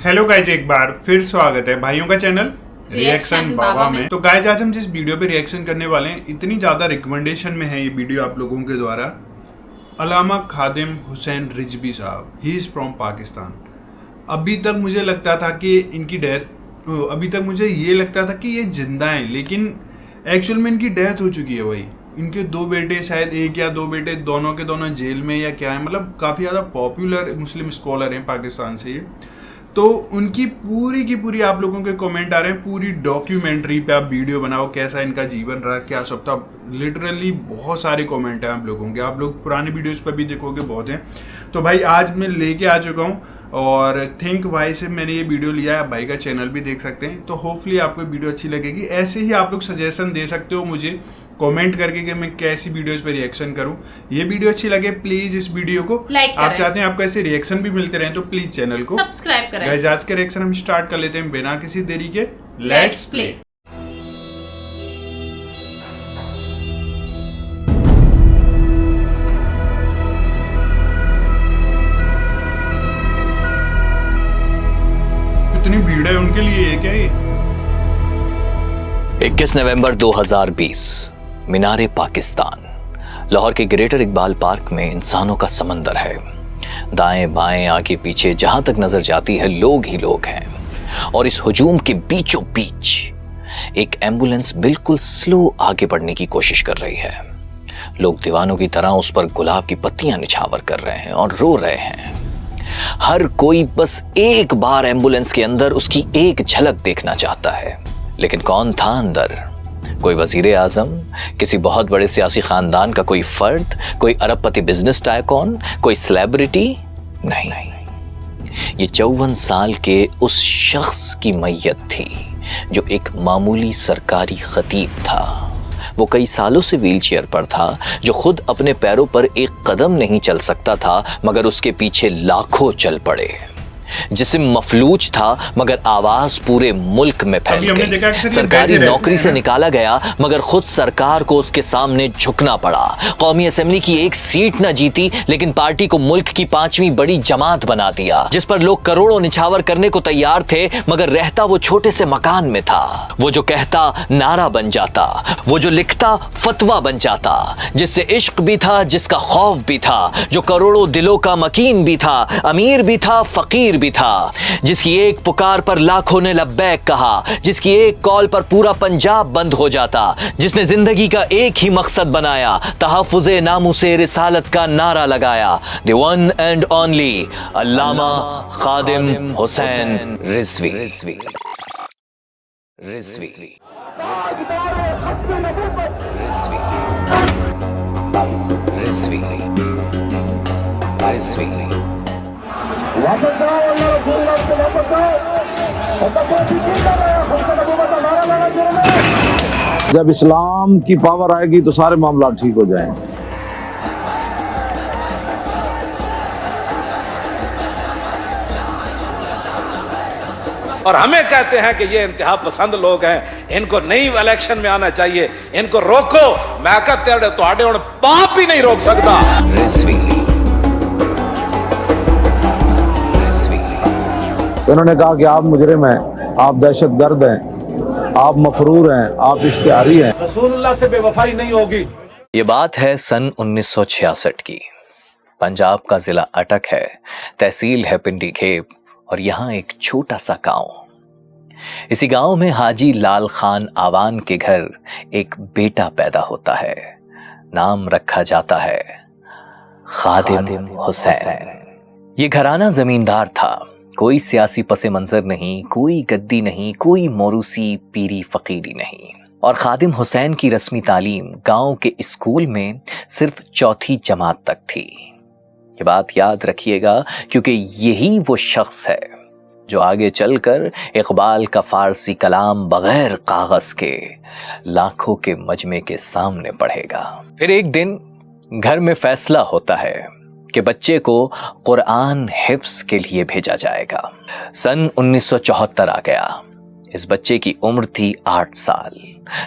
Hello guys, एक बार फिर स्वागत है भाइयों का चैनल रिएक्शन बाबा में। तो गाइज आज हम जिस वीडियो पे रिएक्शन करने वाले हैं, इतनी ज़्यादा रिकमेंडेशन में है ये वीडियो आप लोगों के द्वारा। अल्लामा खादिम हुसैन रिजवी साहब, ही इज़ फ्रॉम पाकिस्तान। अभी तक मुझे लगता था कि इनकी डेथ, अभी तक मुझे ये लगता था कि ये जिंदा हैं, लेकिन एक्चुअल में इनकी डेथ हो चुकी है। भाई इनके दो बेटे, शायद एक या दो बेटे, दोनों के दोनों जेल में या क्या है, मतलब काफ़ी ज़्यादा पॉपुलर मुस्लिम स्कॉलर हैं पाकिस्तान से ये। तो उनकी पूरी की पूरी आप लोगों के कमेंट आ रहे हैं, पूरी डॉक्यूमेंट्री पे आप वीडियो बनाओ, कैसा इनका जीवन रहा, क्या सब था। लिटरली बहुत सारे कमेंट हैं आप लोगों के, आप लोग पुराने वीडियोस पर भी देखोगे बहुत हैं। तो भाई आज मैं लेके आ चुका हूँ और थिंक भाई से मैंने ये वीडियो लिया है, भाई का चैनल भी देख सकते हैं। तो होपफुली आपको वीडियो अच्छी लगेगी। ऐसे ही आप लोग सजेशन दे सकते हो मुझे कमेंट करके कि मैं कैसी वीडियोस पे रिएक्शन करूं। ये वीडियो अच्छी लगे प्लीज इस वीडियो को लाइक करें। आप चाहते हैं आपको ऐसे रिएक्शन भी मिलते रहें तो प्लीज चैनल को सब्सक्राइब करें। गाइस आज का रिएक्शन हम स्टार्ट कर लेते हैं बिना किसी देरी के। Let's play. इतनी भीड़ है उनके लिए, ये क्या है? 21 नवंबर 2020, मीनारे पाकिस्तान। लाहौर के ग्रेटर इकबाल पार्क में इंसानों का समंदर है। दाएं बाएं आगे पीछे जहां तक नजर जाती है लोग ही लोग हैं। और इस हुजूम के बीचों बीच एक एम्बुलेंस बिल्कुल स्लो आगे बढ़ने की कोशिश कर रही है। लोग दीवानों की तरह उस पर गुलाब की पत्तियां निछावर कर रहे हैं और रो रहे हैं। हर कोई बस एक बार एम्बुलेंस के अंदर उसकी एक झलक देखना चाहता है। लेकिन कौन था अंदर? कोई वजीर आजम, किसी बहुत बड़े सियासी खानदान का कोई फर्द, कोई अरबपति बिजनेस टाइकॉन, कोई सेलिब्रिटी? नहीं, ये 54 साल के उस शख्स की मैयत थी जो एक मामूली सरकारी खतीब था। वो कई सालों से व्हीलचेयर पर था, जो खुद अपने पैरों पर एक कदम नहीं चल सकता था, मगर उसके पीछे लाखों चल पड़े। जिसम मफलूज था मगर आवाज पूरे मुल्क में फैल गई। सरकारी नौकरी से निकाला गया मगर खुद सरकार को उसके सामने झुकना पड़ा। कौमी असेंबली की एक सीट न जीती लेकिन पार्टी को मुल्क की 5वीं बड़ी जमात बना दिया, जिस पर लोग करोड़ों निछावर करने को तैयार थे, मगर रहता वो छोटे से मकान में था। वो जो कहता नारा बन जाता, वो जो लिखता फतवा बन जाता, जिससे इश्क भी था, जिसका खौफ भी था, जो करोड़ों दिलों का मकीन भी था, अमीर भी था, फकीर भी था, जिसकी एक पुकार पर लाखों ने लब्बैक कहा, जिसकी एक कॉल पर पूरा पंजाब बंद हो जाता, जिसने जिंदगी का एक ही मकसद बनाया, तहफ़्फ़ुज़े नामुसे रिसालत का नारा लगाया। द वन एंड ओनली अल्लामा खादिम हुसैन रिजवी। जब इस्लाम की पावर आएगी तो सारे मामला ठीक हो जाएंगे। और हमें कहते हैं कि ये इंतहा पसंद लोग हैं, इनको नहीं इलेक्शन में आना चाहिए, इनको रोको। मैं कहते तुहाडे हुण पाप ही नहीं रोक सकता। उन्होंने कहा कि आप मुजरिम हैं, आप दहशतगर्द हैं, आप मफरूर हैं, आप इश्तिहारी हैं। रसूलुल्लाह से बेवफाई नहीं होगी। ये बात है सन 1966 की। पंजाब का जिला अटक है, तहसील है पिंडी खेप और यहाँ एक छोटा सा गांव। इसी गांव में हाजी लाल खान आवान के घर एक बेटा पैदा होता है। नाम रखा जाता है खादिम हुसैन। ये घराना जमींदार था, कोई सियासी पसे मंजर नहीं, कोई गद्दी नहीं, कोई मोरूसी पीरी फकीरी नहीं। और खादिम हुसैन की रस्मी तालीम गांव के स्कूल में सिर्फ 4थी जमात तक थी। ये बात याद रखिएगा क्योंकि यही वो शख्स है जो आगे चलकर इकबाल का फारसी कलाम बगैर कागज के लाखों के मजमे के सामने पढ़ेगा। फिर एक दिन घर में फैसला होता है कि बच्चे को कुरान हिफ्स के लिए भेजा जाएगा। सन 1974 आ गया। इस बच्चे की उम्र थी 8 साल।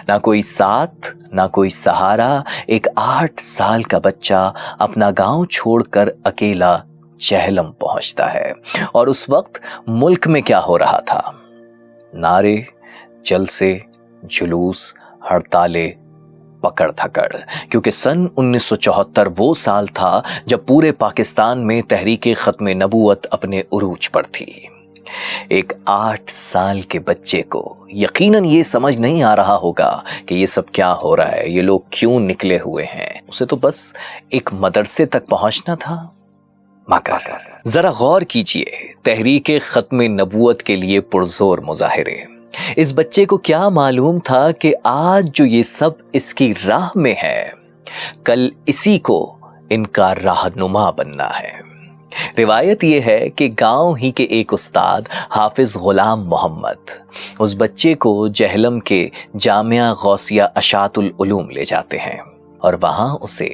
ना कोई साथ, ना कोई सहारा। एक 8 साल का बच्चा अपना गांव छोड़कर अकेला जहलम पहुंचता है। और उस वक्त मुल्क में क्या हो रहा था? नारे, जलसे, जुलूस, हड़तालें, पकड़ धकड़, क्योंकि सन 1974 वो साल था जब पूरे पाकिस्तान में तहरीक खत्म नबूवत अपने उरूज पर थी। एक 8 साल के बच्चे को यकीनन ये समझ नहीं आ रहा होगा कि ये सब क्या हो रहा है, ये लोग क्यों निकले हुए हैं। उसे तो बस एक मदरसे तक पहुंचना था। मगर जरा गौर कीजिए, तहरीक खत्म नबूवत के लिए पुरजोर मुजाहिरे। इस बच्चे को क्या मालूम था कि आज जो ये सब इसकी राह में है, कल इसी को इनका राहनुमा बनना है। रिवायत यह है कि गांव ही के एक उस्ताद हाफिज गुलाम मोहम्मद उस बच्चे को जहलम के जामिया गौसिया अशातुल उलूम ले जाते हैं और वहां उसे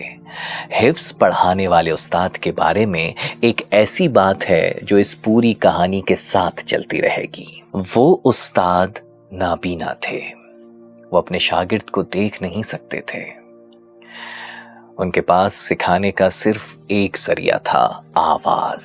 हिफ्स पढ़ाने वाले उस्ताद के बारे में एक ऐसी बात है जो इस पूरी कहानी के साथ चलती रहेगी। वो उस्ताद नाबीना थे, वो अपने शागिर्द को देख नहीं सकते थे। उनके पास सिखाने का सिर्फ एक जरिया था, आवाज।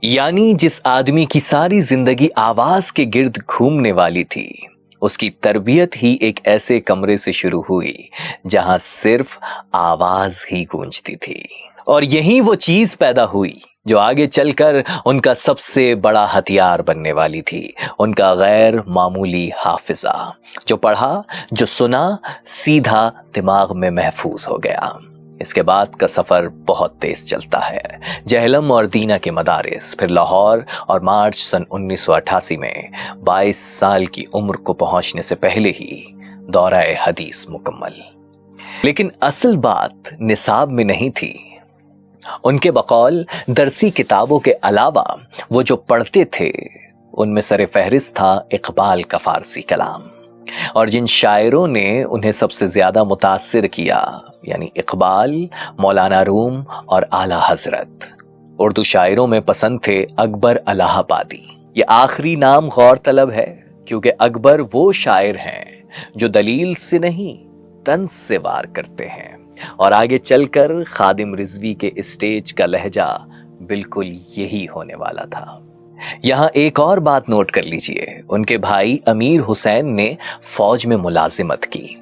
यानी जिस आदमी की सारी जिंदगी आवाज के गिर्द घूमने वाली थी, उसकी तरबियत ही एक ऐसे कमरे से शुरू हुई जहां सिर्फ आवाज ही गूंजती थी। और यही वो चीज पैदा हुई जो आगे चलकर उनका सबसे बड़ा हथियार बनने वाली थी, उनका गैर मामूली हाफिजा। जो पढ़ा, जो सुना, सीधा दिमाग में महफूज हो गया। इसके बाद का सफर बहुत तेज चलता है। जहलम और दीना के मदारिस, फिर लाहौर, और मार्च सन 1988 में 22 साल की उम्र को पहुंचने से पहले ही दौराए हदीस मुकम्मल। लेकिन असल बात निसाब में नहीं थी। उनके बकौल दरसी किताबों के अलावा वो जो पढ़ते थे उनमें सरे फहरिस्त था इकबाल का फारसी कलाम। और जिन शायरों ने उन्हें सबसे ज्यादा मुतासिर किया, यानी इकबाल, मौलाना रूम और आला हजरत। उर्दू शायरों में पसंद थे अकबर इलाहाबादी। ये आखिरी नाम गौर तलब है क्योंकि अकबर वो शायर हैं जो दलील से नहीं तंज से वार करते हैं। और आगे चलकर खादिम रिजवी के स्टेज का लहजा बिल्कुल यही होने वाला था। यहां एक और बात नोट कर लीजिए, उनके भाई अमीर हुसैन ने फौज में मुलाजिमत की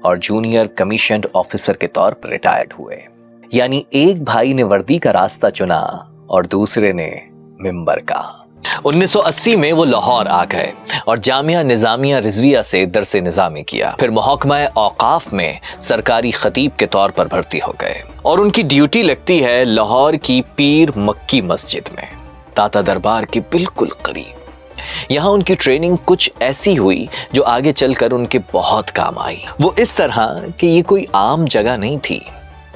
और जूनियर कमीशन्ड ऑफिसर के तौर पर रिटायर्ड हुए। यानी एक भाई ने वर्दी का रास्ता चुना और दूसरे ने मिंबर का। 1980 में वो लाहौर आ गए और जामिया निजामिया रिजविया से दरसे निजामी किया। फिर महकमा औकाफ में सरकारी खतीब के तौर पर भर्ती हो गए और उनकी ड्यूटी लगती है लाहौर की पीर मक्की मस्जिद में, दाता दरबार के बिल्कुल करीब। यहाँ उनकी ट्रेनिंग कुछ ऐसी हुई जो आगे चलकर उनके बहुत काम आई। वो इस तरह कि ये कोई आम जगह नहीं थी।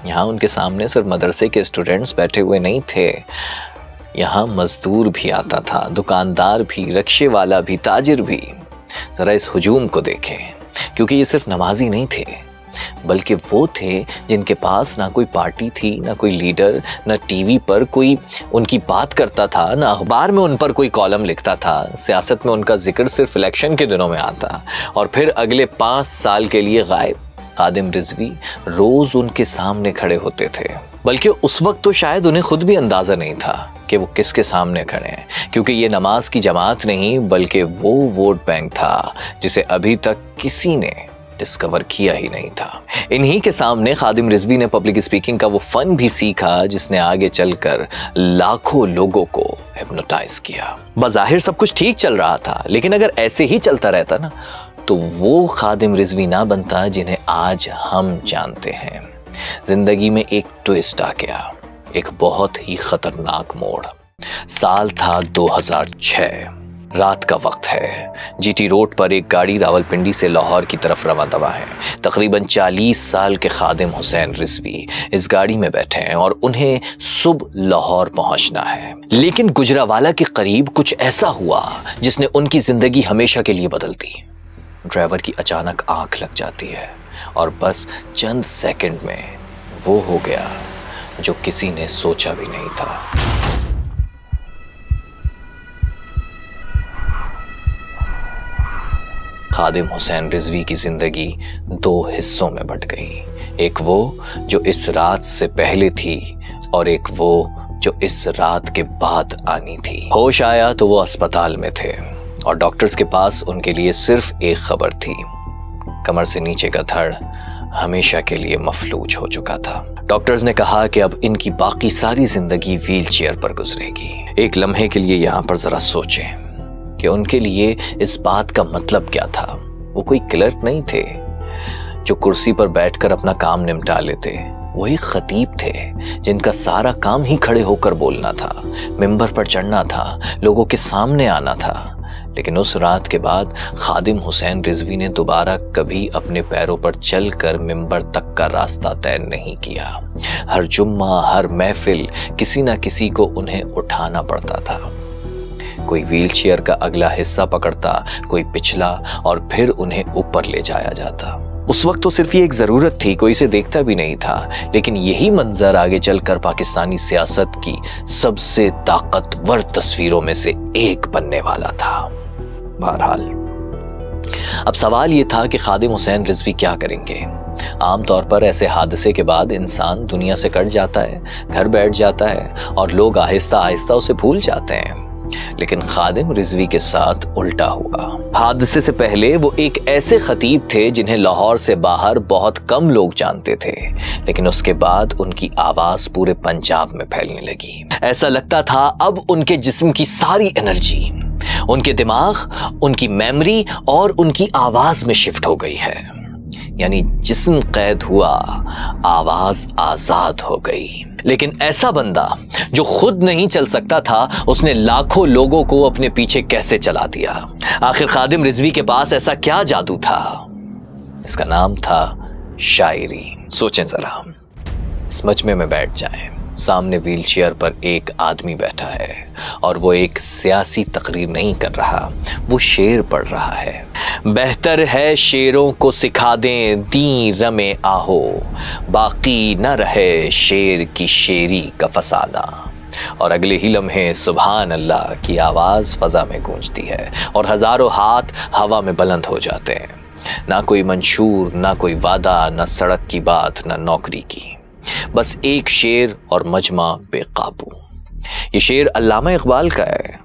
यहाँ उनके सामने सिर्फ मदरसे के स्टूडेंट्स बैठे हुए नहीं थे, यहाँ मजदूर भी आता था, दुकानदार भी, रिक्शे वाला भी, ताजिर भी। जरा इस हुजूम को देखें, क्योंकि ये सिर्फ नमाजी नहीं थे बल्कि वो थे जिनके पास ना कोई पार्टी थी, ना कोई लीडर, ना टीवी पर कोई उनकी बात करता था, ना अखबार में उन पर कोई कॉलम लिखता था। सियासत में उनका जिक्र सिर्फ इलेक्शन के दिनों में आता और फिर अगले 5 साल के लिए गायब। खादिम रिजवी रोज उनके सामने खड़े होते थे, बल्कि उस वक्त तो शायद उन्हें खुद भी अंदाजा नहीं था कि वो किसके सामने खड़े हैं, क्योंकि ये नमाज की जमात नहीं बल्कि वो वोट बैंक था जिसे अभी तक किसी ने डिस्कवर किया ही नहीं था। इन्हीं के सामने खादिम रिजवी ने पब्लिक स्पीकिंग का वो फन भी सीखा जिसने आगे चलकर लाखों लोगों को हिप्नोटाइज किया। बज़ाहिर सब कुछ ठीक चल रहा था, लेकिन अगर ऐसे ही चलता रहता ना तो वो खादिम रिजवी ना बनता जिन्हें आज हम जानते हैं। जिंदगी में एक ट्विस्ट आ गया, एक बहुत ही खतरनाक मोड़। साल था 2006, रात का वक्त है। जीटी रोड पर एक गाड़ी रावलपिंडी से लाहौर की तरफ रवा दवा है। तकरीबन 40 साल के खादिम हुसैन रिजवी इस गाड़ी में बैठे हैं और उन्हें सुबह लाहौर पहुंचना है। लेकिन गुजरावाला के करीब कुछ ऐसा हुआ जिसने उनकी जिंदगी हमेशा के लिए बदल दी। ड्राइवर की अचानक आंख लग जाती है और बस चंद सेकंड में वो हो गया जो किसी ने सोचा भी नहीं था। खादिम हुसैन रिजवी की जिंदगी 2 हिस्सों में बंट गई। एक वो जो इस रात से पहले थी और एक वो जो इस रात के बाद आनी थी। होश आया तो वो अस्पताल में थे और डॉक्टर्स के पास उनके लिए सिर्फ एक खबर थी, कमर से नीचे का धड़ हमेशा के लिए मफलूज हो चुका था। डॉक्टर्स ने कहा कि अब इनकी बाकी सारी जिंदगी व्हील चेयर पर गुजरेगी। एक लम्हे के लिए यहाँ पर जरा सोचें कि उनके लिए इस बात का मतलब क्या था। वो कोई क्लर्क नहीं थे जो कुर्सी पर बैठकर अपना काम निपटा लेते, वही खतीब थे जिनका सारा काम ही खड़े होकर बोलना था, मिंबर पर चढ़ना था, लोगों के सामने आना था। लेकिन उस रात के बाद खादिम हुसैन रिजवी ने दोबारा कभी अपने पैरों पर चलकर मिंबर तक का रास्ता तय नहीं किया। हर जुम्मा, हर महफिल किसी ना किसी को उन्हें उठाना पड़ता था। कोई व्हीलचेयर का अगला हिस्सा पकड़ता, कोई पिछला, और फिर उन्हें ऊपर ले जाया जाता। उस वक्त तो सिर्फ ये एक जरूरत थी, कोई इसे देखता भी नहीं था, लेकिन यही मंजर आगे चलकर पाकिस्तानी सियासत की सबसे ताकतवर तस्वीरों में से एक बनने वाला था। बहरहाल अब सवाल ये था कि खादिम हुसैन रिजवी क्या करेंगे। आमतौर पर ऐसे हादसे के बाद इंसान दुनिया से कट जाता है, घर बैठ जाता है और लोग आहिस्ता आहिस्ता उसे भूल जाते हैं। लेकिन खादिम रिजवी के साथ उल्टा हुआ। हादसे से पहले वो एक ऐसे खतीब थे जिन्हें लाहौर से बाहर बहुत कम लोग जानते थे, लेकिन उसके बाद उनकी आवाज पूरे पंजाब में फैलने लगी। ऐसा लगता था अब उनके जिस्म की सारी एनर्जी उनके दिमाग, उनकी मेमोरी और उनकी आवाज में शिफ्ट हो गई है। यानी जिस्म कैद हुआ, आवाज आजाद हो गई। लेकिन ऐसा बंदा जो खुद नहीं चल सकता था, उसने लाखों लोगों को अपने पीछे कैसे चला दिया। आखिर खादिम रिजवी के पास ऐसा क्या जादू था? इसका नाम था शायरी। सोचें जरा, इस मजमे में बैठ जाएं। सामने व्हीलचेयर पर एक आदमी बैठा है और वो एक सियासी तकरीर नहीं कर रहा, वो शेर पढ़ रहा है। बेहतर है शेरों को सिखा दें दी रमे आहो, बाकी न रहे शेर की शेरी का फसाना। और अगले ही लम्हे सुभान अल्लाह की आवाज फजा में गूंजती है और हजारों हाथ हवा में बुलंद हो जाते हैं। ना कोई मंशूर, ना कोई वादा, ना सड़क की बात, ना नौकरी की, बस एक शेर और मजमा बेकाबू। ये शेर अल्लामा इकबाल का है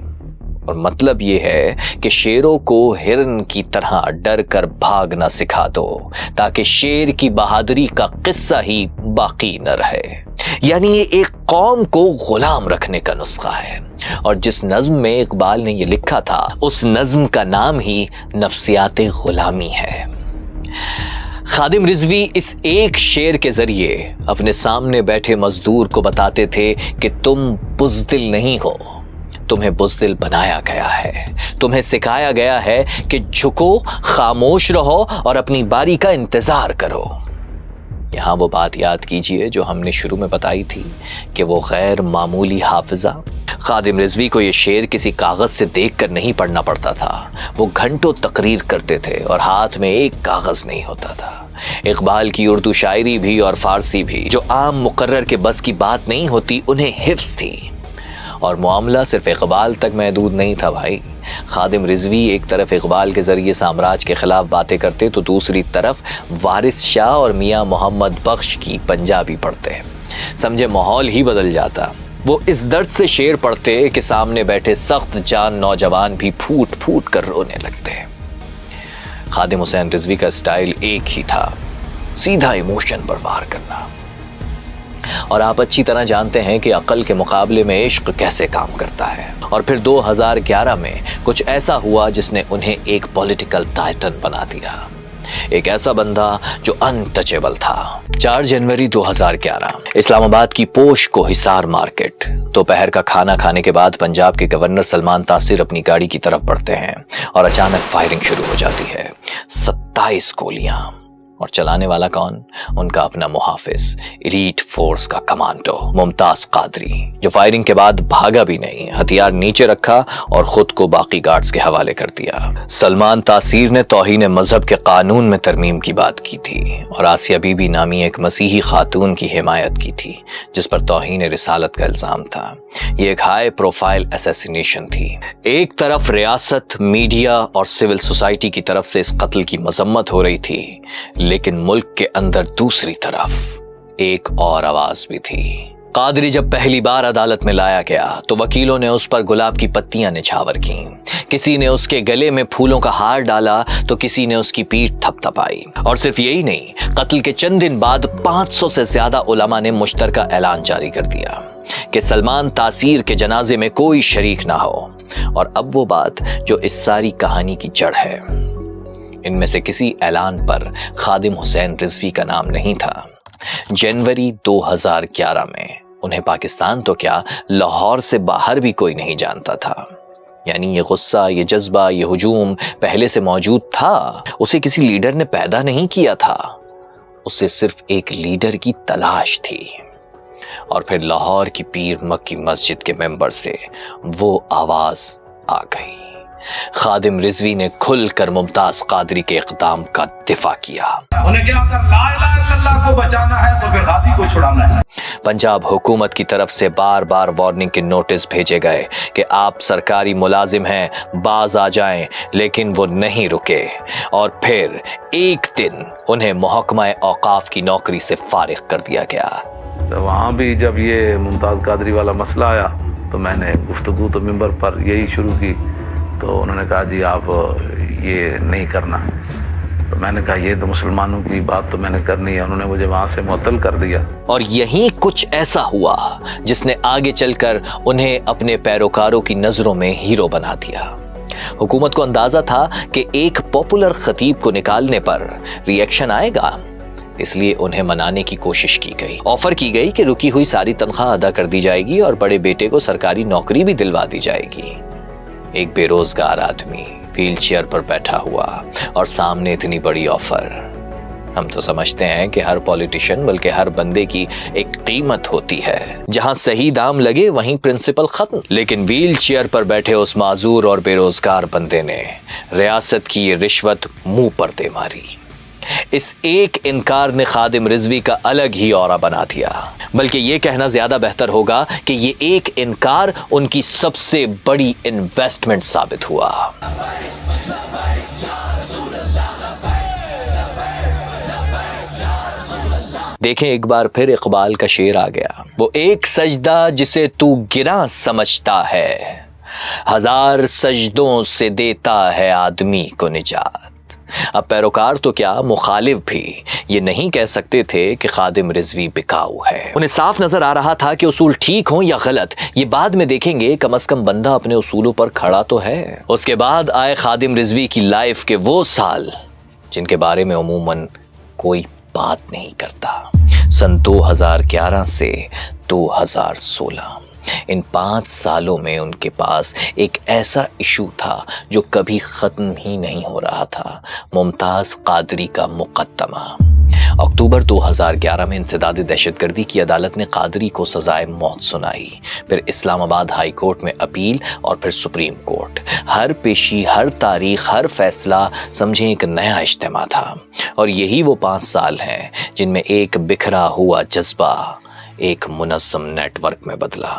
और मतलब ये है कि शेरों को हिरन की तरह डर कर भागना सिखा दो ताकि शेर की बहादुरी का किस्सा ही बाकी न रहे। यानी ये एक कौम को गुलाम रखने का नुस्खा है। और जिस नज्म में इकबाल ने ये लिखा था, उस नज्म का नाम ही नफ्सियाते गुलामी है। खादिम रिजवी इस एक शेर के जरिए अपने सामने बैठे मजदूर को बताते थे कि तुम बुज़दिल नहीं हो, तुम्हें बुज़दिल बनाया गया है। तुम्हें सिखाया गया है कि झुको, खामोश रहो और अपनी बारी का इंतजार करो। यहाँ वो बात याद कीजिए जो हमने शुरू में बताई थी कि वो गैर मामूली हाफिजा। खादिम रिजवी को ये शेर किसी कागज से देखकर नहीं पढ़ना पड़ता था। वो घंटों तकरीर करते थे और हाथ में एक कागज नहीं होता था। इकबाल की उर्दू शायरी भी और फारसी भी जो आम मुकर्रर के बस की बात नहीं होती, उन्हें हिफ्ज थी। और मामला सिर्फ इकबाल तक महदूद नहीं था भाई। खादिम रिजवी एक तरफ इकबाल के जरिए साम्राज्य के खिलाफ बातें करते तो दूसरी तरफ वारिस शाह और मियाँ मोहम्मद बख्श की पंजाबी पढ़ते। समझे माहौल ही बदल जाता। वो इस दर्द से शेर पढ़ते कि सामने बैठे सख्त जान नौजवान भी फूट फूट कर रोने लगते। खादिम हुसैन रिजवी का स्टाइल एक ही था, सीधा इमोशन पर वार करना। और आप अच्छी तरह जानते हैं कि अक्ल के मुकाबले में इश्क कैसे काम करता है। और फिर 2011 में कुछ ऐसा हुआ जिसने उन्हें एक पॉलिटिकल टाइटन बना दिया। एक ऐसा बंदा जो अनटचेबल था। 4 जनवरी 2011 इस्लामाबाद की पोश को हिसार मार्केट। दोपहर का खाना खाने के बाद पंजाब के गवर्नर सलमान तासीर अपनी गाड़ी की तरफ बढ़ते हैं और अचानक फायरिंग शुरू हो जाती है। 27 गोलियां। और चलाने वाला कौन? उनका अपना मुहाफिज, एलीट फोर्स का कमांडो मुमताज कादरी, जो फायरिंग के बाद भागा भी नहीं, हथियार नीचे रखा और खुद को बाकी गार्ड्स के हवाले कर दिया। सलमान तासीर ने तौहीन मजहब के कानून में तरमीम की बात की थी और आसिया बीबी नामी एक मसीही खातून की हिमायत की थी जिस पर तौहीन रिसालत का इल्जाम था। ये एक हाई प्रोफाइल असैसिनेशन थी। एक तरफ रियासत, मीडिया और सिविल सोसाइटी की तरफ से इस कत्ल की मजम्मत हो रही थी, लेकिन मुल्क के अंदर दूसरी तरफ एक और आवाज भी थी, قادری جب پہلی بار عدالت میں لایا گیا تو وکیلوں نے اس پر گلاب کی پتیاں نچھاور کیں، کسی نے اس کے گلے میں پھولوں کا ہار ڈالا تو کسی نے اس کی پیٹھ تھپ تھپائی۔ اور صرف یہی نہیں، قتل کے چند دن بعد 500 سے زیادہ علماء نے مشترکہ اعلان جاری کر دیا کہ سلمان تاثیر کے جنازے میں کوئی شریک نہ ہو۔ اور اب وہ بات جو اس ساری کہانی کی جڑ ہے، ان میں سے کسی اعلان پر خادم حسین رضوی کا نام نہیں تھا۔ جنوری 2011 میں انہیں پاکستان تو کیا، لاہور سے باہر بھی کوئی نہیں جانتا تھا۔ یعنی یہ غصہ، یہ جذبہ، یہ ہجوم پہلے سے موجود تھا، اسے کسی لیڈر نے پیدا نہیں کیا تھا، اسے صرف ایک لیڈر کی تلاش تھی۔ اور پھر لاہور کی پیر مکی مسجد کے ممبر سے وہ آواز آ گئی۔ خادم رضوی نے کھل کر ممتاز قادری کے اقدام کا دفاع کیا۔ انہیں کیا اگر لا الہ الا اللہ کو بچانا ہے تو پھر غازی کو چھڑانا ہے۔ پنجاب حکومت کی طرف سے بار بار وارننگ کے نوٹس بھیجے گئے کہ آپ سرکاری ملازم ہیں، باز آ جائیں، لیکن وہ نہیں رکے۔ اور پھر ایک دن انہیں محکمہ اوقاف کی نوکری سے فارغ کر دیا گیا۔ تو وہاں بھی جب یہ ممتاز قادری والا مسئلہ آیا تو میں نے گفتگو تو ممبر پر یہی شروع کی، تو انہوں نے کہا جی آپ یہ نہیں کرنا۔ تو میں نے کہا یہ تو مسلمانوں کی بات تو میں نے کرنی ہے، انہوں نے مجھے وہاں سے معطل کر دیا۔ اور یہیں کچھ ایسا ہوا جس نے آگے چل کر انہیں اپنے پیروکاروں کی نظروں میں ہیرو بنا دیا۔ حکومت کو اندازہ تھا کہ ایک پاپولر خطیب کو نکالنے پر ری ایکشن آئے گا، اس لیے انہیں منانے کی کوشش کی گئی۔ آفر کی گئی کہ رکی ہوئی ساری تنخواہ ادا کر دی جائے گی اور بڑے بیٹے کو سرکاری نوکری بھی دلوا دی جائے گی۔ ایک بے روزگار آدمی ویل چیئر پر بیٹھا ہوا اور سامنے اتنی بڑی آفر۔ ہم تو سمجھتے ہیں کہ ہر پولیٹیشین بلکہ ہر بندے کی ایک قیمت ہوتی ہے، جہاں صحیح دام لگے وہیں پرنسپل ختم۔ لیکن ویل چیئر پر بیٹھے اس معذور اور بے روزگار بندے نے ریاست کی یہ رشوت منہ پر دے ماری۔ اس ایک انکار نے خادم رضوی کا الگ ہی اورا بنا دیا، بلکہ یہ کہنا زیادہ بہتر ہوگا کہ یہ ایک انکار ان کی سب سے بڑی انویسٹمنٹ ثابت ہوا۔ دیکھیں ایک بار پھر اقبال کا شعر آ گیا، وہ ایک سجدہ جسے تو گراں سمجھتا ہے، ہزار سجدوں سے دیتا ہے آدمی کو نجات۔ اب پیروکار تو کیا، مخالف بھی یہ نہیں کہہ سکتے تھے کہ خادم رضوی بکاؤ ہے۔ انہیں صاف نظر آ رہا تھا کہ اصول ٹھیک ہوں یا غلط یہ بعد میں دیکھیں گے، کم از کم بندہ اپنے اصولوں پر کھڑا تو ہے۔ اس کے بعد آئے خادم رضوی کی لائف کے وہ سال جن کے بارے میں عموماً کوئی بات نہیں کرتا۔ سن 2011 سے 2016، ان 5 سالوں میں ان کے پاس ایک ایسا ایشو تھا جو کبھی ختم ہی نہیں ہو رہا تھا، ممتاز قادری کا مقدمہ۔ اکتوبر 2011 میں انسداد دہشت گردی کی عدالت نے قادری کو سزائے موت سنائی، پھر اسلام آباد ہائی کورٹ میں اپیل اور پھر سپریم کورٹ۔ ہر پیشی، ہر تاریخ، ہر فیصلہ سمجھیں ایک نیا اجتماع تھا۔ اور یہی وہ 5 سال ہیں جن میں ایک بکھرا ہوا جذبہ ایک منظم نیٹ ورک میں بدلا۔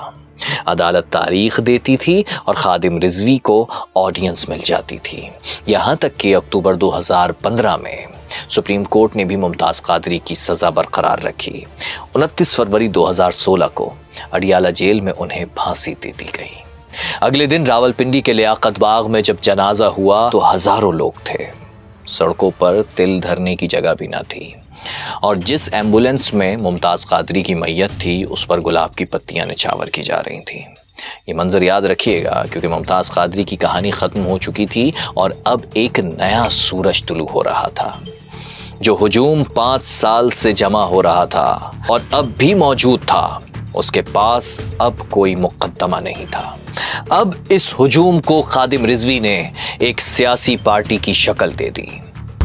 عدالت تاریخ دیتی تھی اور خادم رضوی کو آڈینس مل جاتی تھی، یہاں تک کہ اکتوبر 2015 میں سپریم کورٹ نے بھی ممتاز قادری کی سزا برقرار رکھی۔ 29 فروری 2016 کو اڈیالہ جیل میں انہیں پھانسی دے دی گئی۔ اگلے دن راولپنڈی کے لیاقت باغ میں جب جنازہ ہوا تو ہزاروں لوگ تھے، سڑکوں پر تل دھرنے کی جگہ بھی نہ تھی، اور جس ایمبولینس میں ممتاز قادری کی میت تھی اس پر گلاب کی پتیاں نچھاور کی جا رہی تھیں۔ یہ منظر یاد رکھیے گا کیونکہ ممتاز قادری کی کہانی ختم ہو چکی تھی اور اب ایک نیا سورج طلوع ہو رہا تھا۔ جو ہجوم 5 سال سے جمع ہو رہا تھا اور اب بھی موجود تھا، اس کے پاس اب کوئی مقدمہ نہیں تھا۔ اب اس ہجوم کو خادم رضوی نے ایک سیاسی پارٹی کی شکل دے دی،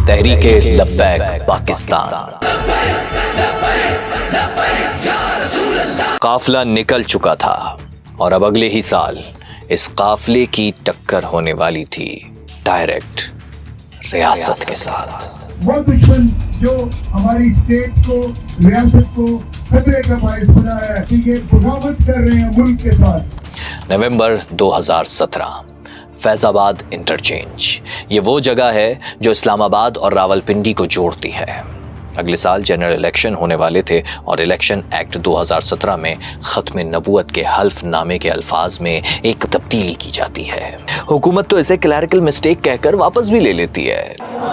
تحریک لبیک پاکستان۔ قافلہ نکل چکا تھا اور اب اگلے ہی سال اس قافلے کی ٹکر ہونے والی تھی ڈائریکٹ ریاست کے ساتھ۔ وہ دشمن جو ہماری اسٹیٹ کو، ریاست کو خطرے کا باعث بنا ہے کہ یہ بغاوت کر رہے ہیں ملک کے ساتھ۔ نومبر 2017، فیض آباد انٹرچینج، یہ وہ جگہ ہے جو اسلام آباد اور راولپنڈی کو جوڑتی ہے۔ अगले साल जनरल इलेक्शन होने वाले थे और इलेक्शन एक्ट 2017 में खत्म नबूवत के हल्फ नामे के अल्फाज में एक तब्दीली की जाती है। हुकूमत तो इसे क्लैरिकल मिस्टेक कहकर वापस भी ले लेती है।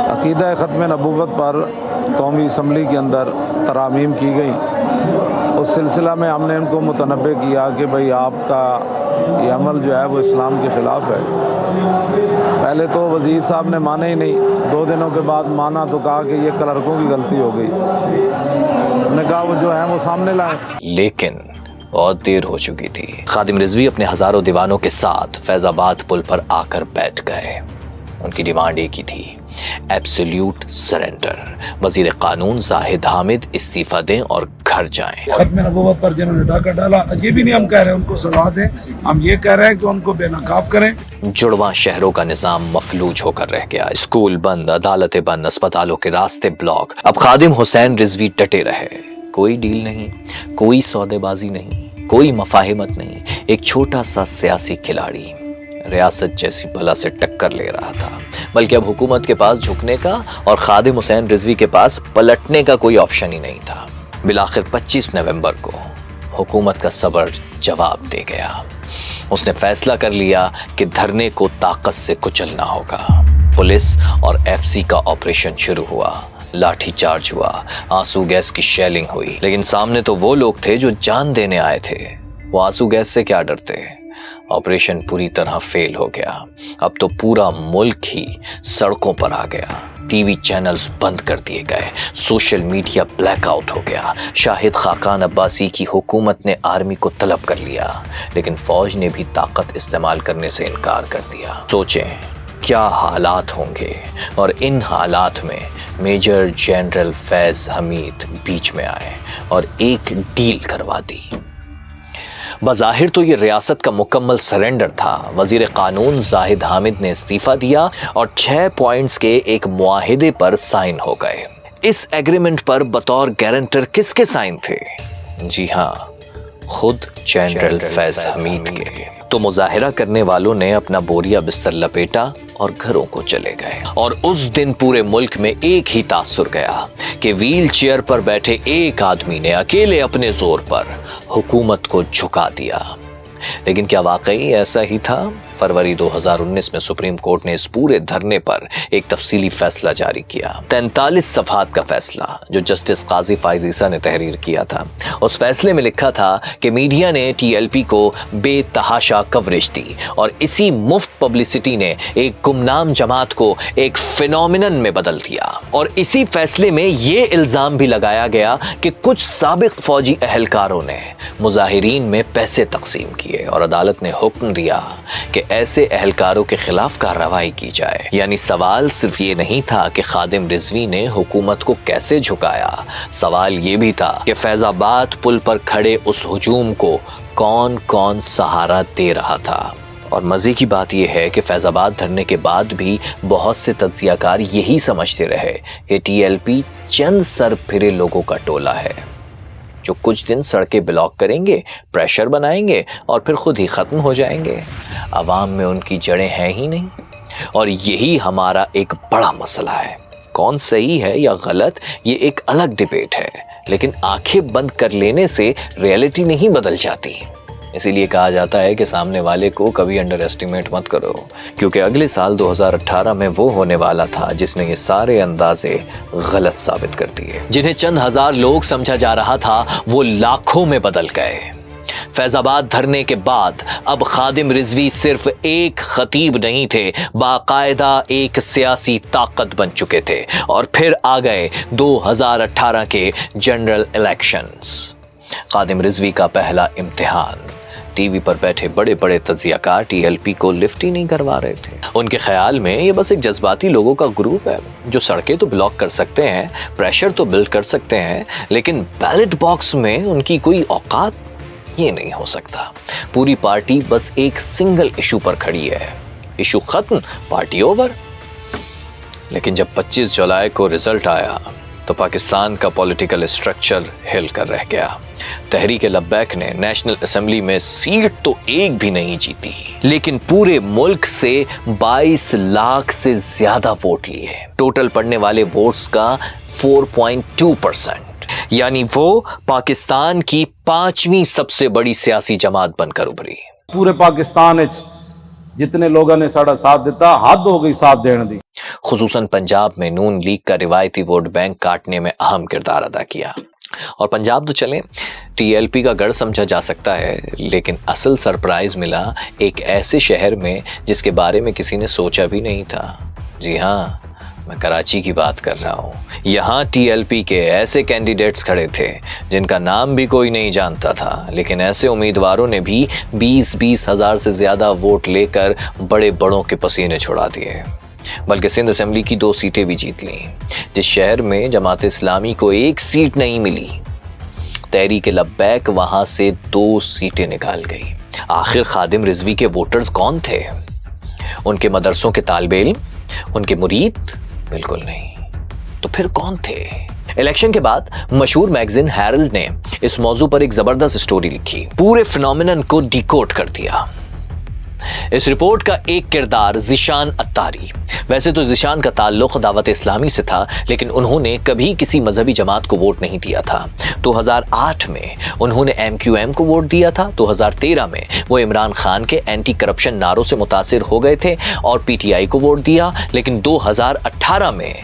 अकीदा ख़त्म नबूवत पर कौमी असम्बली के अंदर तरामीम की गई। उस सिलसिला में हमने इनको मुतनब्बे किया कि भाई आपका ये अमल जो है वो इस्लाम के ख़िलाफ़ है। पहले तो वज़ीर साहब ने माने ही नहीं, 2 दिनों के बाद माना तो कहा कि ये क्लर्कों की गलती हो गई। उन्होंने कहा वो जो है वो सामने लाए, लेकिन बहुत देर हो चुकी थी। खादिम रिजवी अपने हजारों दीवानों के साथ फैजाबाद पुल पर आकर बैठ गए। उनकी डिमांड एक ही थी, एब्सोल्यूट सरेंडर। वजीर कानून जाहिद हामिद इस्तीफा दें और घर जाएं। खत्म नबूवत पर जिन्होंने डाका डाला, ये भी नहीं हम कह रहे हैं उनको सजा दें, हम ये कह रहे हैं कि उनको बेनकाब करें। जुड़वा शहरों का निजाम मफलूज होकर रह गया। स्कूल बंद, अदालतें बंद, अस्पतालों के रास्ते ब्लॉक। अब खादिम हुसैन रिजवी डटे रहे। कोई डील नहीं, कोई सौदेबाजी नहीं, कोई मफाहिमत नहीं। एक छोटा सा सियासी खिलाड़ी रियासत जैसी बला से टक्कर ले रहा था। बल्कि अब हुकूमत के पास झुकने का और खादिम हुसैन रिजवी के पास पलटने का कोई ऑप्शन ही नहीं था। बिलाखिर 25 नवंबर को हुकूमत का सब्र जवाब दे गया। उसने फैसला कर लिया कि धरने को ताकत से कुचलना होगा। पुलिस और एफसी का ऑपरेशन शुरू हुआ। लाठी चार्ज हुआ, आंसू गैस की शेलिंग हुई। लेकिन सामने तो वो लोग थे जो जान देने आए थे। वो आंसू गैस से क्या डरते। ऑपरेशन पूरी तरह फेल हो गया। अब तो पूरा मुल्क ही सड़कों पर आ गया। टीवी चैनल्स बंद कर दिए गए, सोशल मीडिया ब्लैकआउट हो गया। शाहिद खाकान अब्बासी की हुकूमत ने आर्मी को तलब कर लिया, लेकिन फौज ने भी ताकत इस्तेमाल करने से इनकार कर दिया। सोचें क्या हालात होंगे। और इन हालात में मेजर जनरल फैज हमीद बीच में आए और एक डील करवा दी। बज़ाहिर तो ये रियासत का मुकम्मल सरेंडर था। वजीर कानून जाहिद हामिद ने इस्तीफा दिया और 6 पॉइंट्स के एक मुआहिदे पर साइन हो गए। इस एग्रीमेंट पर बतौर गारंटर किसके साइन थे? जी हाँ, खुद जनरल फैज हमीद के। तो मुजाहिरा करने वालों ने अपना बोरिया बिस्तर लपेटा और घरों को चले गए। और उस दिन पूरे मुल्क में एक ही तासुर गया कि व्हील चेयर पर बैठे एक आदमी ने अकेले अपने जोर पर हुकूमत को झुका दिया। लेकिन क्या वाकई ऐसा ही था? फरवरी 2019 में सुप्रीम कोर्ट ने इस पूरे धरने पर एक तफसीली फैसला जारी किया। 43 सफ़हात का फैसला जो जस्टिस काजी फाइज ईसा ने तहरीर किया था। उस फैसले में लिखा था कि मीडिया ने टीएलपी को बेतहाशा कवरेज दी और इसी मुफ्त पब्लिसिटी ने एक गुमनाम जमात को एक फिनोमिनन में बदल दिया। और इसी फैसले में ये इल्जाम भी लगाया गया कि कुछ साबिक फौजी अहलकारों ने मुजाहिरीन में पैसे तकसीम किए और अदालत ने हुक्म दिया कि ऐसे अहलकारों के खिलाफ कार्रवाई की जाए। यानी सवाल सिर्फ ये नहीं था कि खादिम रिजवी ने हुकूमत को कैसे झुकाया, सवाल ये भी था कि फैजाबाद पुल पर खड़े उस हुजूम को कौन कौन सहारा दे रहा था। और मजे की बात यह है कि फैजाबाद धरने के बाद भी बहुत से तज्जियाकार यही समझते रहे कि टीएलपी चंद सर फिरे लोगों का टोला है जो कुछ दिन सड़कें ब्लॉक करेंगे, प्रेशर बनाएंगे और फिर खुद ही खत्म हो जाएंगे। अवाम में उनकी जड़ें हैं ही नहीं। और यही हमारा एक बड़ा मसला है। कौन सही है या गलत ये एक अलग डिबेट है, लेकिन आंखें बंद कर लेने से रियलिटी नहीं बदल जाती। इसीलिए कहा जाता है कि सामने वाले को कभी अंडर एस्टिमेट मत करो, क्योंकि अगले साल 2018 में वो होने वाला था जिसने ये सारे अंदाजे गलत साबित कर दिए। जिन्हें चंद हजार लोग समझा जा रहा था वो लाखों में बदल गए। फैजाबाद धरने के बाद अब खादिम रिजवी सिर्फ एक खतीब नहीं थे, बाकायदा एक सियासी ताकत बन चुके थे। और फिर आ गए 2018 के जनरल इलेक्शंस। खादिम रिजवी का पहला इम्तिहान। टीवी पर बैठे बड़े बड़े तज्जियाकार टीएलपी को लिफ्ट ही नहीं करवा रहे थे। उनके ख्याल में ये बस एक जज्बाती लोगों का ग्रुप है जो सड़कें तो ब्लॉक कर सकते हैं, प्रेशर तो बिल्ड कर सकते हैं, लेकिन बैलेट बॉक्स में उनकी कोई औकात ये नहीं हो सकता। पूरी पार्टी बस एक सिंगल इशू पर खड़ी है, इशू खत्म, पार्टी ओवर। लेकिन जब 25 जुलाई को रिजल्ट आया तो पाकिस्तान का पॉलिटिकल स्ट्रक्चर हिल कर रह गया। तहरीक लब्बैक ने नेशनल असेंबली में सीट तो एक भी नहीं जीती, लेकिन पूरे मुल्क से 22 लाख से ज्यादा वोट लिए। टोटल पड़ने वाले वोट्स का 4.2%, यानी वो पाकिस्तान की 5वीं सबसे बड़ी सियासी जमात बनकर उभरी। पूरे पाकिस्तान विच जितने लोगों ने साड़ा साथ दिता, हद हो गई साथ देने दी। खुसूसन पंजाब में नून लीग का रिवायती वोट बैंक काटने में अहम किरदार अदा किया। और पंजाब तो चले टीएलपी का गढ़ समझा जा सकता है, लेकिन असल सरप्राइज मिला एक ऐसे शहर में जिसके बारे में किसी ने सोचा भी नहीं था। जी हाँ, मैं कराची की बात कर रहा हूँ। यहाँ टीएलपी के ऐसे कैंडिडेट्स खड़े थे जिनका नाम भी कोई नहीं जानता था, लेकिन ऐसे उम्मीदवारों ने भी 20-20 हजार से ज्यादा वोट लेकर बड़े बड़ों के पसीने छुड़ा दिए। बल्कि सिंध असेंबली की 2 सीटें भी जीत लीं। जिस शहर में जमात इस्लामी को 1 सीट नहीं मिली, तहरीक लब्बैक वहां से 2 सीटें निकाल गई। आखिर खादिम रिजवी के वोटर्स कौन थे? उनके मदरसों के तालिबे इल्म, उनके मुरीद? बिल्कुल नहीं। तो फिर कौन थे? इलेक्शन के बाद मशहूर मैगजीन हेरल्ड ने इस मौजू पर एक जबरदस्त स्टोरी लिखी, पूरे फिनोमिनन को डिकोड कर दिया। इस रिपोर्ट का एक किरदार ज़ीशान अत्तारी। वैसे तो ज़ीशान का ताल्लुक दावत इस्लामी से था, लेकिन उन्होंने कभी किसी मजहबी जमात को वोट नहीं दिया था। 2008 में उन्होंने एमक्यूएम को वोट दिया था। 2013 में वो इमरान खान के एंटी करप्शन नारों से मुतासिर हो गए थे और पीटीआई को वोट दिया। लेकिन 2018 में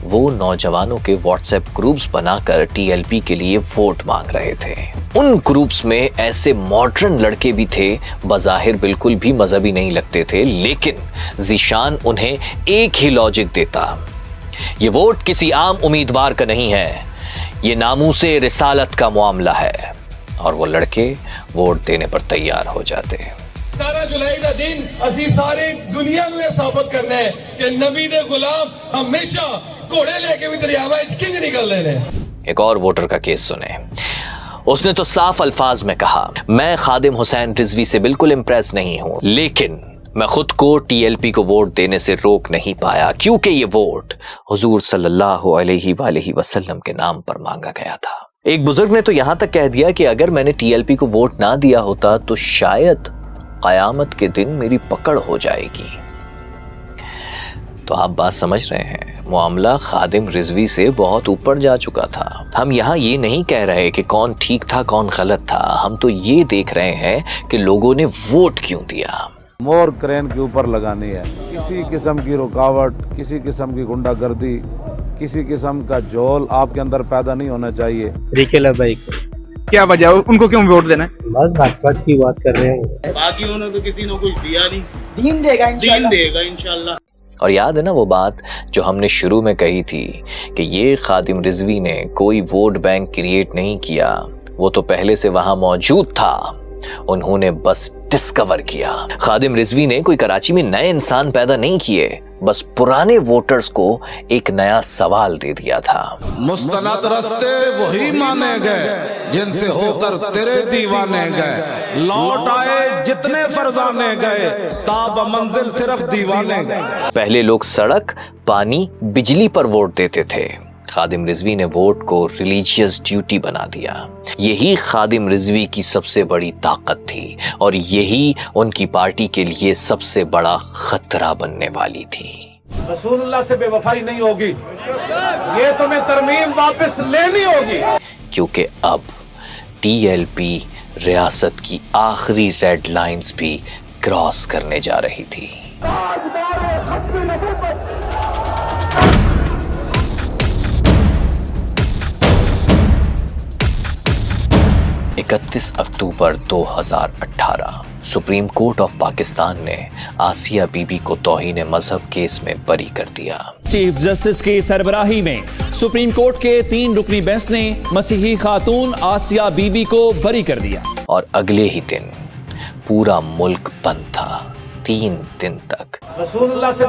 वो नौजवानों के व्हाट्सएप ग्रुप्स बनाकर टीएलपी के लिए वोट मांग रहे थे। उन ग्रुप्स में ऐसे मॉडर्न लड़के भी थे, बज़ाहिर बिल्कुल भी मजहबी नहीं लगते थे, लेकिन ज़ीशान उन्हें एक ही लॉजिक देता, ये वोट किसी आम उम्मीदवार का नहीं है, ये नामूसे रिसालत का मामला है। और वो लड़के वोट देने पर तैयार हो जाते। 17 जुलाई का दिन असी सारे दुनिया ਨੂੰ ਇਹ ਸਾਬਤ ਕਰਨਾ ਹੈ ਕਿ ਨਬੀ ਦੇ ਗੁਲਾਮ ਹਮੇਸ਼ਾ घोड़े लेके भी दरियावा किंज निकलते हैं। एक और वोटर का केस सुने। उसने तो साफ अल्फाज में कहा, मैं खादिम हुसैन रिजवी से बिल्कुल इम्प्रेस नहीं हूं, लेकिन मैं खुद को टीएलपी को वोट देने से रोक नहीं पाया, क्योंकि ये वोट हुजूर सल्लल्लाहु अलैहि वसल्लम के नाम पर मांगा गया था। एक बुजुर्ग ने तो यहां तक कह दिया कि अगर मैंने टीएलपी को वोट ना दिया होता तो शायद कयामत के दिन मेरी पकड़ हो जाएगी। तो आप बात समझ रहे हैं, मामला खादिम रिजवी से बहुत ऊपर जा चुका था। हम यहाँ ये नहीं कह रहे कि कौन ठीक था कौन गलत था, हम तो ये देख रहे हैं कि लोगों ने वोट क्यों दिया। मोर क्रेन के ऊपर लगानी है। किसी किस्म की रुकावट, किसी किस्म की गुंडागर्दी, किसी किस्म का झोल आपके अंदर पैदा नहीं होना चाहिए। तहरीक लब्बैक क्या वजह, उनको क्यों वोट देना है? बस बात सच की बात कर रहे हैं। बाकी उन्होंने तो किसी ने कुछ दिया नहीं, दीन देगा इंशाल्लाह। और याद है ना वो बात जो हमने शुरू में कही थी कि ये खादिम रिजवी ने कोई वोट बैंक क्रिएट नहीं किया, वो तो पहले से वहां मौजूद था, उन्होंने बस डिस्कवर किया। खादिम रिजवी ने कोई कराची में नए इंसान पैदा नहीं किए, बस पुराने वोटर्स को एक नया सवाल दे दिया था। मुस्तनद रस्ते वही माने गए जिनसे होकर तेरे दीवाने गए, लौट आए जितने फरजाने गए, ताब मंजिल सिर्फ दीवाने गए। पहले लोग सड़क, पानी, बिजली पर वोट देते थे, खादिम रिजवी ने वोट को रिलीजियस ड्यूटी बना दिया। यही खादिम रिजवी की सबसे बड़ी ताकत थी और यही उनकी पार्टी के लिए सबसे बड़ा खतरा बनने वाली थी। रसूलुल्लाह से बेवफाई नहीं होगी, ये तुम्हें तरमीम वापस लेनी होगी, क्योंकि अब टीएलपी रियासत की आखिरी रेड लाइंस भी क्रॉस करने जा रही थी। 31 अक्टूबर 2018 सुप्रीम कोर्ट ऑफ पाकिस्तान ने आसिया बीबी को तौहीन मजहब केस में बरी कर दिया। चीफ जस्टिस की सरबराही में सुप्रीम कोर्ट के 3 रुकनी बेंच ने मसीही खातून आसिया बीबी को बरी कर दिया। और अगले ही दिन पूरा मुल्क बंद था 3 दिन तक। रसूलुल्लाह से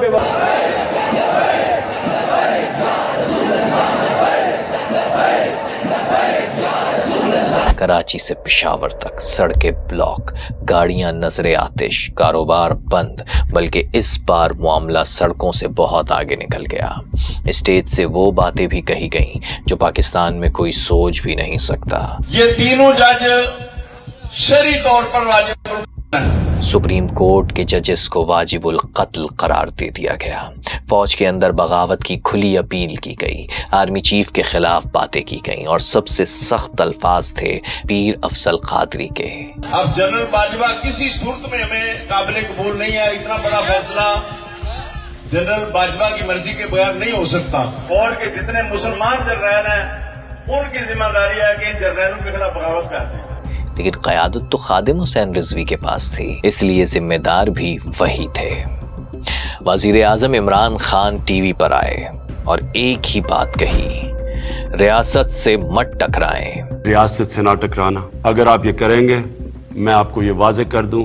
कराची से पेशावर तक सड़कें ब्लॉक, गाड़ियां नजरे आतिश, कारोबार बंद। बल्कि इस बार मामला सड़कों से बहुत आगे निकल गया। स्टेज से वो बातें भी कही गईं जो पाकिस्तान में कोई सोच भी नहीं सकता। ये तीनों जज शरई तौर पर वाजिब सुप्रीम कोर्ट के जजेस को वाजिबुल कत्ल करार दे दिया गया। फौज के अंदर बगावत की खुली अपील की गई, आर्मी चीफ के खिलाफ बातें की गईं और सबसे सख्त अल्फाज थे पीर अफजल कादरी के। अब जनरल बाजवा किसी सूरत में हमें काबिल कबूल नहीं है। इतना बड़ा फैसला जनरल बाजवा की मर्जी के बगैर नहीं हो सकता। फौज के जितने मुसलमान जर्नैल हैं उनकी जिम्मेदारी है कि इन जर्नैलों के खिलाफ बगावत करते हैं। लेकिन क़यादत तो खादिम हुसैन रिजवी के पास थी, इसलिए जिम्मेदार भी वही थे। वजीर आजम इमरान खान टीवी पर आए और एक ही बात कही, रियासत से मत टकराएं। रियासत से ना टकराना, अगर आप ये करेंगे मैं आपको ये वाजे कर दूं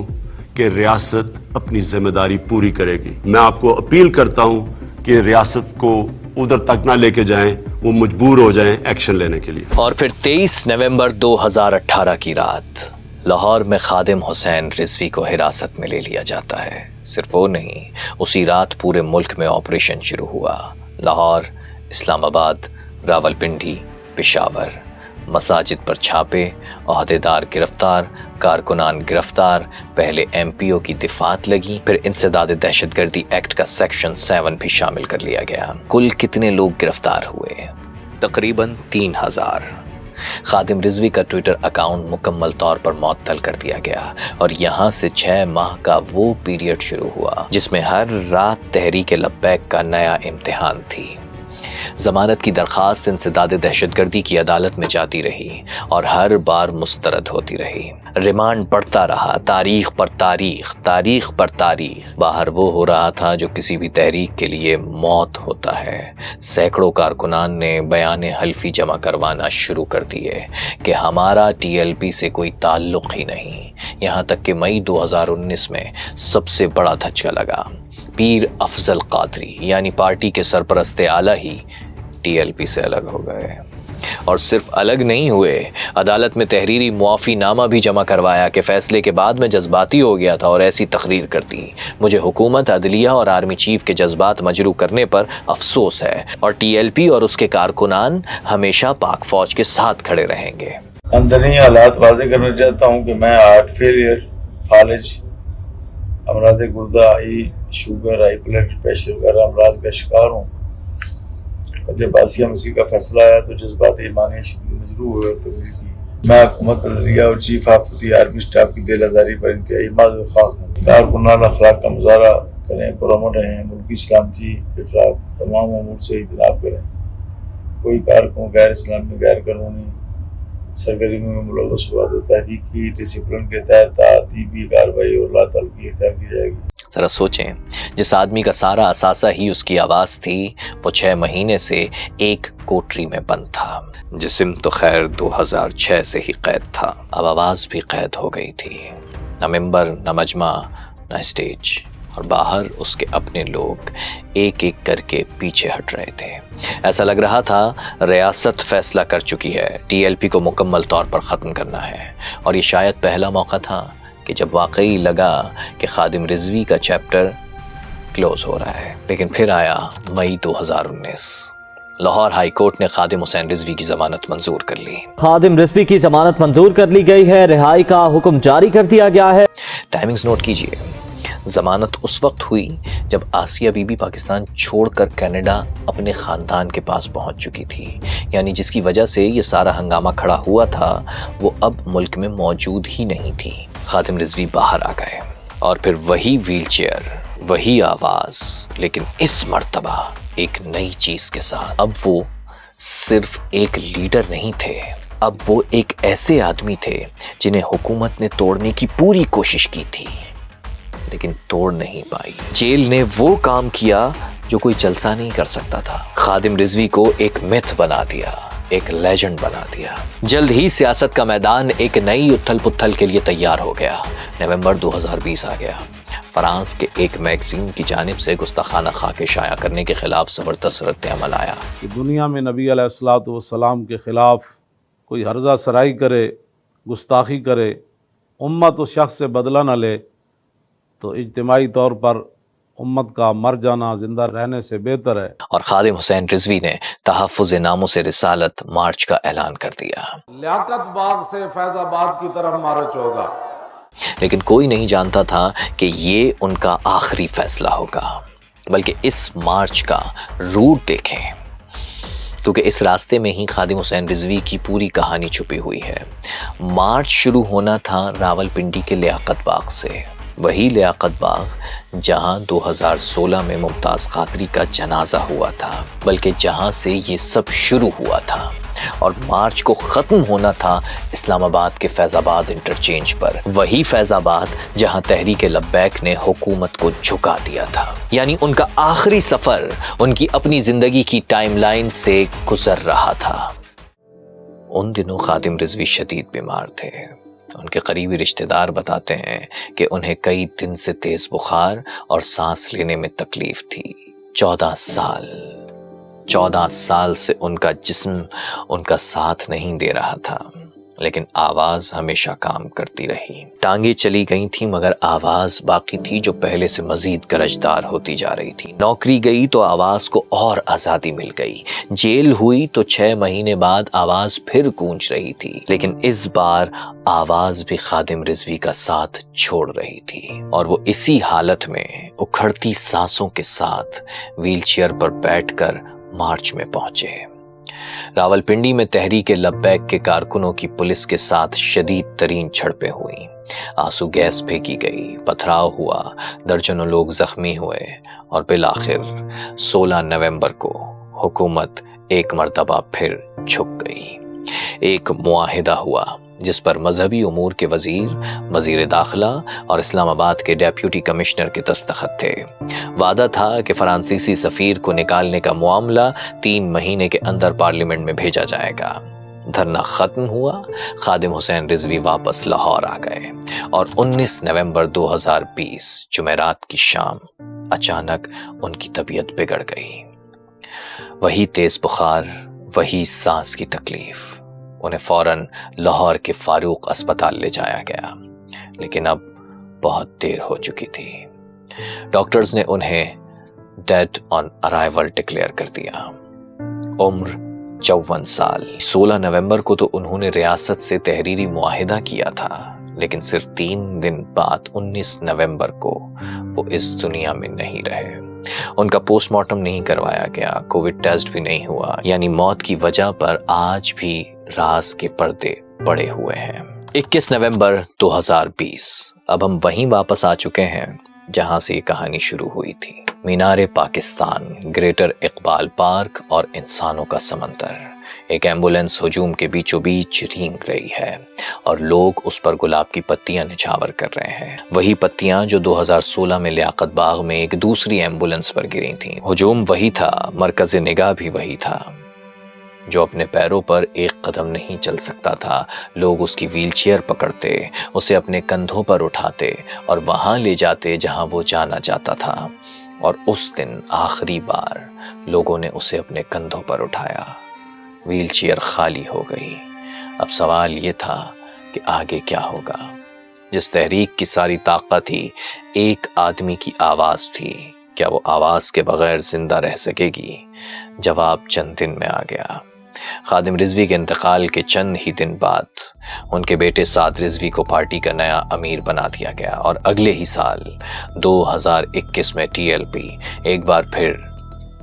कि रियासत अपनी जिम्मेदारी पूरी करेगी। मैं आपको अपील करता हूं कि रियासत को उधर तक ना लेके जाएं, वो मजबूर हो जाएं एक्शन लेने के लिए। और फिर 23 नवंबर 2018 की रात लाहौर में खादिम हुसैन रिजवी को हिरासत में ले लिया जाता है। सिर्फ वो नहीं, उसी रात पूरे मुल्क में ऑपरेशन शुरू हुआ। लाहौर, इस्लामाबाद, रावलपिंडी, पेशावर, मसाजिद पर छापे, ओहदेदार गिरफ्तार, कारकुनान गिरफ्तार। पहले एमपीओ की दिफात लगी, फिर इंसदाद दहशतगर्दी एक्ट का सेक्शन 7 भी शामिल कर लिया गया। कुल कितने लोग गिरफ्तार हुए? तकरीबन 3000। खादिम रिजवी का ट्विटर अकाउंट मुकम्मल तौर पर मुअत्तल कर दिया गया और यहाँ से 6 माह का वो पीरियड शुरू हुआ जिसमें हर रात तहरीक लब्बैक का नया इम्तिहान थी। जमानत की दरखास्त इंसदाद दहशतगर्दी की अदालत में जाती रही और हर बार मुस्तरद होती रही। रिमांड बढ़ता रहा, तारीख पर तारीख, तारीख पर तारीख। बाहर वो हो रहा था जो किसी भी तहरीक के लिए मौत होता है। सैकड़ों कारकुनान ने बयान हल्फी जमा करवाना शुरू कर दिए कि हमारा टीएलपी से कोई ताल्लुक ही नहीं। यहाँ तक कि मई 2019 में सबसे बड़ा धचका लगा। पीर अफजल कादरी यानी पार्टी के सरपरस्त आला ही टीएलपी से अलग हो गए। और सिर्फ अलग नहीं हुए, अदालत में तहरीरी मुआफ़ी नामा भी जमा करवाया कि फैसले के बाद मैं जज्बाती हो गया था और ऐसी तकरीर कर दी। मुझे हुकूमत, अदलिया और आर्मी चीफ के जज्बात मजरू करने पर अफसोस है और टीएलपी और उसके कारकुनान हमेशा पाक फौज के साथ खड़े रहेंगे। अंदरूनी हालात वाज़ेह करना चाहता हूँ कि मैं हार्ट फेलियर, फालिज, अमराज गुर्दा, high sugar, high blood pressure वगैरह अमराज का शिकार हूँ। और जब आसिया मसीह का फैसला आया तो जज्बात ईमानी शदीद मजरू हुए और तकरीर की। मैं हुकूमत, अदलिया और chief of the army staff की दिल आज़ारी पर इंतहाई माज़रत ख़्वाह हूँ। कारकुनान अखलाक का मुजाहरा करें, पुरअमन रहें, मुल्की सलामती के खिलाफ तमाम अमूर से इजतनाब करें। कोई कारकुन गैर इस्लामी, गैर कानूनी सरगर्मी में मुलव्वस हुआ तो तहरीकी डिसिप्लिन के तहत तादीबी कार्रवाई और लातल की इख्तियार की जाएगी। जरा सोचें, जिस आदमी का सारा असासा ही उसकी आवाज़ थी, वो 6 महीने से एक कोठरी में बंद था। जिस्म तो खैर 2006 से ही कैद था, अब आवाज़ भी कैद हो गई थी। न मिंबर, न मजमा, न स्टेज, और बाहर उसके अपने लोग एक एक करके पीछे हट रहे थे। ऐसा लग रहा था रियासत फैसला कर चुकी है, टीएलपी को मुकम्मल तौर पर ख़त्म करना है। और ये शायद पहला मौका था कि जब वाकई लगा कि खादिम रिजवी का चैप्टर क्लोज हो रहा है। लेकिन फिर आया मई 2019। लाहौर हाई कोर्ट ने खादिम हुसैन रिजवी की जमानत मंजूर कर ली। खादिम रिजवी की जमानत मंजूर कर ली गई है, रिहाई का हुक्म जारी कर दिया गया है। टाइमिंग्स नोट कीजिए। जमानत उस वक्त हुई जब आसिया बीबी पाकिस्तान छोड़कर कनाडा अपने ख़ानदान के पास पहुंच चुकी थी, यानी जिसकी वजह से ये सारा हंगामा खड़ा हुआ था वो अब मुल्क में मौजूद ही नहीं थी। खादिम रिजवी बाहर आ गए और फिर वही व्हीलचेयर, वही आवाज़, लेकिन इस मर्तबा एक नई चीज़ के साथ। अब वो सिर्फ एक लीडर नहीं थे, अब वो एक ऐसे आदमी थे जिन्हें हुकूमत ने तोड़ने की पूरी कोशिश की थी लेकिन तोड़ नहीं पाई। जेल ने वो काम किया जो कोई जलसा नहीं कर सकता था। खादिम रिजवी को एक मिथ बना दिया, एक लेजेंड बना दिया। जल्द ही सियासत का मैदान एक नई उथल पुथल के लिए तैयार हो गया। नवंबर 2020 आ गया। फ्रांस के एक मैगजीन की जानिब से गुस्ताखाना खाके शाया करने के खिलाफ ज़बरदस्त रद्द-ए-अमल आया कि दुनिया में नबी अलैहिस्सलातु वस्सलाम के खिलाफ कोई हर्जा सराई करे गुस्ताखी करे, उम्मत उस शख्स से बदला न ले तो इज्तिमाई तौर पर उम्मत का मर जाना जिंदा रहने से बेहतर है। और खादिम हुसैन रिजवी ने तहफ़्फ़ुज़ नामुस रिसालत मार्च का ऐलान कर दिया। लियाकत बाग से फैजाबाद की तरफ मार्च होगा। लेकिन कोई नहीं जानता था कि ये उनका आखिरी फैसला होगा, बल्कि इस मार्च का रूट देखें, क्योंकि इस रास्ते में ही खादिम हुसैन रिजवी की पूरी कहानी छुपी हुई है। मार्च शुरू होना था रावलपिंडी के लियाकत बाग से, वही लियाकत बाग जहां 2016 में मुमताज़ कादरी का जनाजा हुआ था, बल्कि जहां से ये सब शुरू हुआ था। और मार्च को ख़त्म होना था इस्लामाबाद के फैज़ाबाद इंटरचेंज पर, वही फैज़ाबाद जहां तहरीक लब्बैक ने हुकूमत को झुका दिया था। यानी उनका आखिरी सफ़र उनकी अपनी ज़िंदगी की टाइमलाइन से गुजर रहा था। उन दिनों खादिम रिजवी शदीद बीमार थे। उनके करीबी रिश्तेदार बताते हैं कि उन्हें कई दिन से तेज बुखार और सांस लेने में तकलीफ थी। 14 साल से उनका जिस्म उनका साथ नहीं दे रहा था, लेकिन आवाज हमेशा काम करती रही। टांगे चली गई थी मगर आवाज बाकी थी, जो पहले से मजीद गरजदार होती जा रही थी। नौकरी गई तो आवाज को और आजादी मिल गई। जेल हुई तो 6 महीने बाद आवाज फिर गूंज रही थी, लेकिन इस बार आवाज भी खादिम रिजवी का साथ छोड़ रही थी। और वो इसी हालत में उखड़ती सांसों के साथ व्हीलचेयर पर बैठकर मार्च में पहुंचे। रावलपिंडी में तहरीक लब्बैक के कारकुनों की पुलिस के साथ शदीद तरीन झड़पें हुई। आंसू गैस फेंकी गई, पथराव हुआ, दर्जनों लोग जख्मी हुए और बिलाखिर 16 नवंबर को हुकूमत एक मर्तबा फिर झुक गई। एक मुआहिदा हुआ जिस पर मजहबी उमूर के वजीर दाखिला और इस्लामाबाद के डेप्यूटी कमिश्नर के दस्तखत थे। वादा था कि फ्रांसीसी सफीर को निकालने का मामला 3 महीने के अंदर पार्लियामेंट में भेजा जाएगा। धरना खत्म हुआ, खादिम हुसैन रिजवी वापस लाहौर आ गए और 19 नवंबर 2020 जुमेरात की शाम अचानक उनकी तबीयत बिगड़ गई। वही तेज बुखार, वही सांस की तकलीफ। उन्हें फौरन लाहौर के फारूक अस्पताल ले जाया गया, लेकिन अब बहुत देर हो चुकी थी। डॉक्टर्स ने उन्हें डेड ऑन अराइवल डिक्लेयर कर दिया। उम्र 54 साल। 16 नवंबर को तो उन्होंने रियासत से तहरीरी मुआहिदा किया था, लेकिन सिर्फ 3 दिन बाद 19 नवंबर को वो इस दुनिया में नहीं रहे। उनका पोस्टमार्टम नहीं करवाया गया, कोविड टेस्ट भी नहीं हुआ। यानी मौत की वजह पर आज भी राज के पर्दे पड़े हुए हैं। 21 नवंबर 2020। अब हम वहीं वापस आ चुके हैं जहां से ये कहानी शुरू हुई थी। मीनारे पाकिस्तान, ग्रेटर इकबाल पार्क और इंसानों का समंदर। एक एम्बुलेंस हुजूम के बीचों बीच रेंग रही है और लोग उस पर गुलाब की पत्तियां निछावर कर रहे हैं। वही पत्तियां जो 2016 में लियाकत बाग में एक दूसरी एम्बुलेंस पर गिरी थीं। हुजूम वही था, मरकज़ निगाह भी वही था। जो अपने पैरों पर एक कदम नहीं चल सकता था, लोग उसकी व्हीलचेयर पकड़ते, उसे अपने कंधों पर उठाते और वहां ले जाते जहां वो जाना चाहता था। और उस दिन आखिरी बार लोगों ने उसे अपने कंधों पर उठाया। व्हीलचेयर खाली हो गई। अब सवाल ये था कि आगे क्या होगा। जिस तहरीक की सारी ताकत ही एक आदमी की आवाज थी, क्या वो आवाज के बगैर जिंदा रह सकेगी? जवाब चंद दिन में आ गया। खादिम रिजवी के इंतकाल के चंद ही दिन बाद उनके बेटे साद रिजवी को पार्टी का नया अमीर बना दिया गया और अगले ही साल 2021 में टीएलपी एक बार फिर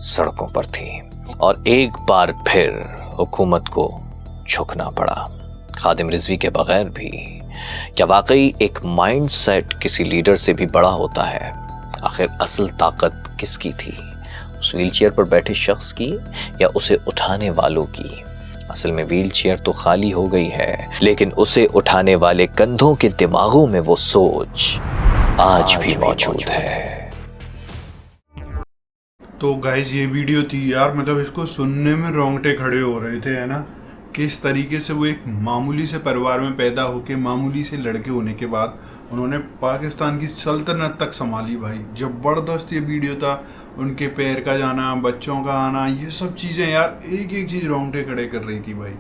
सड़कों पर थी और एक बार फिर हुकूमत को झुकना पड़ा। खादिम रिजवी के बगैर भी क्या वाकई एक माइंड सेट किसी लीडर से भी बड़ा होता है? आखिर असल ताकत किसकी थी? उस व्हीलचेयर पर बैठे शख्स की या उसे उठाने वालों की? असल में व्हीलचेयर तो खाली हो गई है, लेकिन उसे उठाने वाले कंधों के दिमागों में वो सोच आज भी मौजूद है। तो गाइस ये वीडियो थी यार, मतलब इसको सुनने में रोंगटे खड़े हो रहे थे, है ना। किस तरीके से वो एक मामूली से परिवार में पैदा होके मामूली से लड़के होने के बाद उन्होंने पाकिस्तान की सल्तनत तक संभाली। भाई ज़बरदस्त ये वीडियो था। उनके पैर का जाना, बच्चों का आना, ये सब चीज़ें यार एक एक चीज़ रोंगटे खड़े कर रही थी भाई।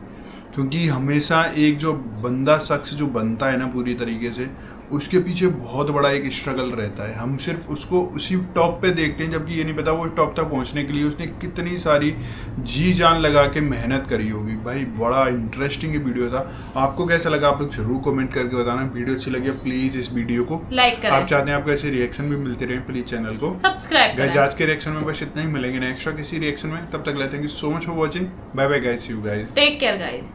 क्योंकि हमेशा एक जो बंदा शख्स जो बनता है ना पूरी तरीके से, उसके पीछे बहुत बड़ा एक स्ट्रगल रहता है। हम सिर्फ उसको उसी टॉप पे देखते हैं, जबकि ये नहीं पता वो टॉप तक पहुंचने के लिए उसने कितनी सारी जी जान लगा के मेहनत करी होगी। भाई बड़ा इंटरेस्टिंग वीडियो था। आपको कैसा लगा आप लोग जरूर कमेंट करके बताना। वीडियो अच्छी लगी प्लीज इस वीडियो को लाइक करें। आप चाहते हैं आपको ऐसे रिएक्शन भी मिलते रहे, प्लीज चैनल को सब्सक्राइब करें। गाइस आज के रिएक्शन में बस इतना ही, मिलेंगे नेक्स्ट किसी रिएक्शन में। तब तक thank you so much for watching. Bye bye guys, see you guys, take care guys.